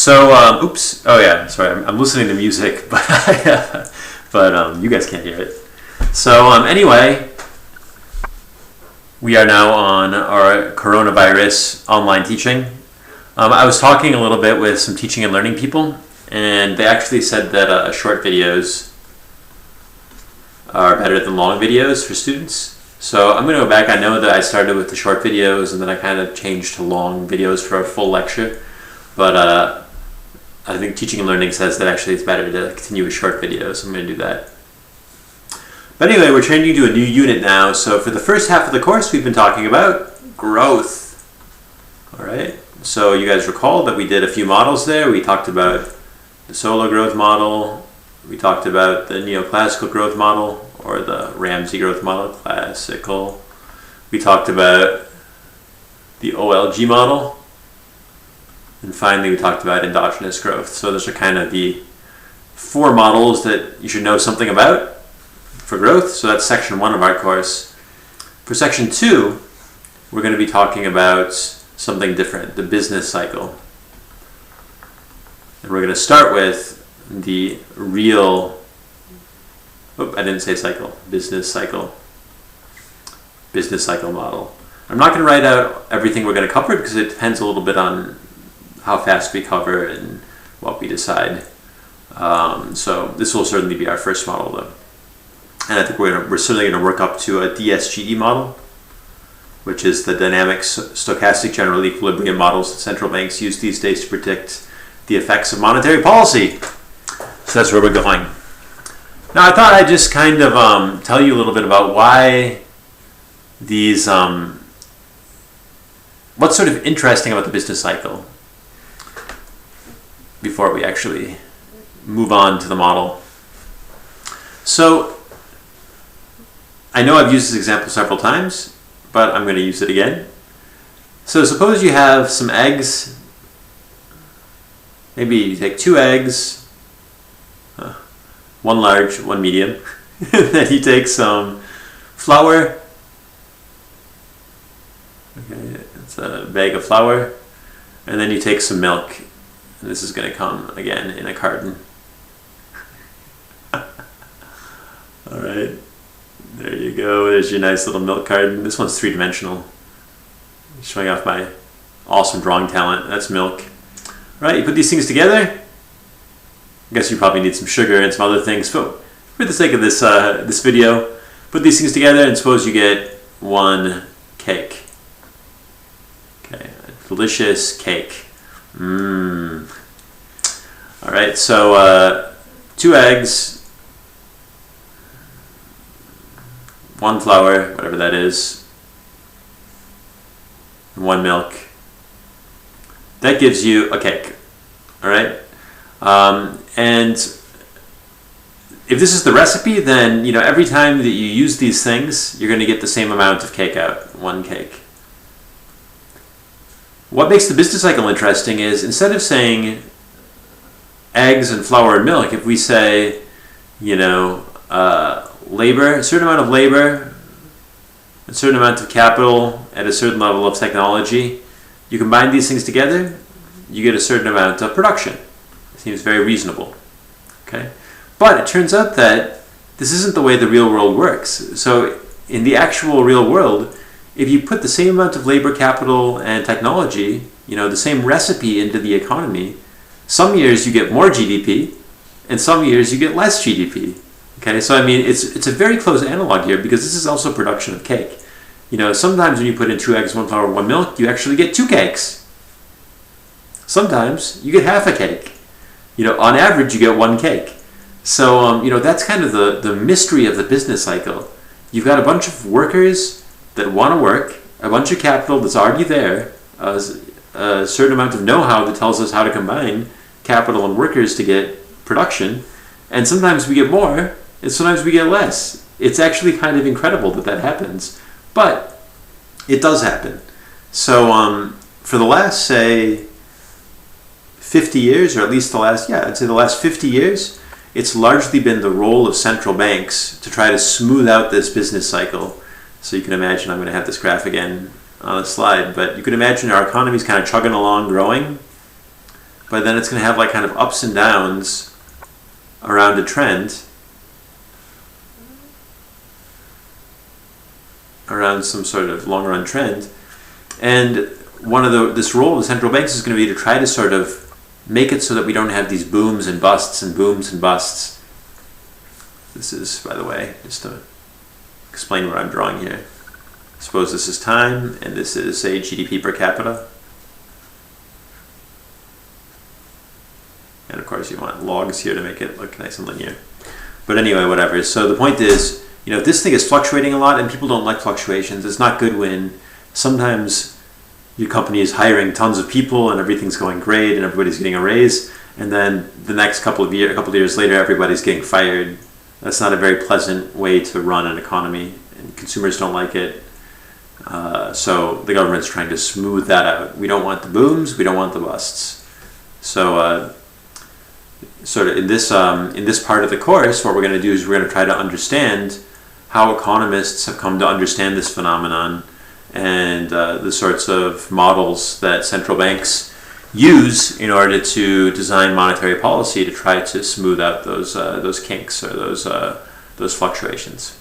Oops. Oh yeah, sorry. I'm listening to music, but you guys can't hear it. Anyway, we are now on our coronavirus online teaching. I was talking a little bit with some teaching and learning people, and they actually said that short videos are better than long videos for students. So I'm going to go back. I know that I started with the short videos, and then I kind of changed to long videos for a full lecture. But I think teaching and learning says that actually it's better to continue with short videos. So I'm going to do that. But anyway, we're changing to a new unit now. So for the first half of the course, we've been talking about growth. All right. So you guys recall that we did a few models there. We talked about the solo growth model. We talked about the neoclassical growth model, or the Ramsey growth model, classical. We talked about the OLG model. And finally, we talked about endogenous growth. So those are kind of the four models that you should know something about for growth. So that's section 1 of our course. For section 2, we're going to be talking about something different, the business cycle. And we're going to start with the real, I didn't say cycle, business cycle model. I'm not going to write out everything we're going to cover because it depends a little bit on how fast we cover and what we decide. So this will certainly be our first model though. And I think we're certainly going to work up to a DSGE model, which is the dynamic stochastic general equilibrium models that central banks use these days to predict the effects of monetary policy. So that's where we're going. Now I thought I'd just kind of tell you a little bit about why these, what's sort of interesting about the business cycle before we actually move on to the model. So I know I've used this example several times, but I'm going to use it again. So suppose you have some eggs. Maybe you take 2 eggs, one large, one medium. Then you take some flour. Okay, it's a bag of flour. And then you take some milk. And this is going to come again in a carton. All right. There you go. There's your nice little milk carton. This one's 3-dimensional. Showing off my awesome drawing talent. That's milk. Right, you put these things together. I guess you probably need some sugar and some other things. So for the sake of this this video, put these things together and suppose you get one cake. Okay, a delicious cake. Mmm. All right, so 2 eggs, 1 flour, whatever that is, and 1 milk. That gives you a cake. All right, and if this is the recipe, then every time that you use these things, you're going to get the same amount of cake out, 1 cake. What makes the business cycle interesting is instead of saying eggs and flour and milk, if we say, labor, a certain amount of labor, a certain amount of capital at a certain level of technology, you combine these things together, you get a certain amount of production. It seems very reasonable. Okay? But it turns out that this isn't the way the real world works. So in the actual real world, if you put the same amount of labor, capital, and technology, the same recipe into the economy, some years you get more GDP, and some years you get less GDP. Okay, so I mean, it's a very close analog here because this is also production of cake. Sometimes when you put in 2 eggs, 1 flour, 1 milk, you actually get 2 cakes. Sometimes you get half a cake. On average, you get 1 cake. So, that's kind of the mystery of the business cycle. You've got a bunch of workers that want to work, a bunch of capital that's already there, a certain amount of know-how that tells us how to combine capital and workers to get production, and sometimes we get more, and sometimes we get less. It's actually kind of incredible that happens, but it does happen. So for the last, say, 50 years, or at least I'd say the last 50 years, it's largely been the role of central banks to try to smooth out this business cycle. So you can imagine, I'm going to have this graph again on the slide, but you can imagine our economy is kind of chugging along, growing. but then it's going to have like kind of ups and downs around a trend, around some sort of long run trend. And this role of the central banks is going to be to try to sort of make it so that we don't have these booms and busts and booms and busts. This is, by the way, just to explain what I'm drawing here. Suppose this is time, and this is, say, GDP per capita. And of course you want logs here to make it look nice and linear. But anyway, whatever. So the point is, if this thing is fluctuating a lot, and people don't like fluctuations, it's not good when sometimes your company is hiring tons of people and everything's going great and everybody's getting a raise, and then the next couple of years later, everybody's getting fired. That's not a very pleasant way to run an economy, and consumers don't like it. So the government's trying to smooth that out. We don't want the booms, we don't want the busts. So sort of in this part of the course, what we're going to do is we're going to try to understand how economists have come to understand this phenomenon, and the sorts of models that central banks use in order to design monetary policy to try to smooth out those kinks or those fluctuations.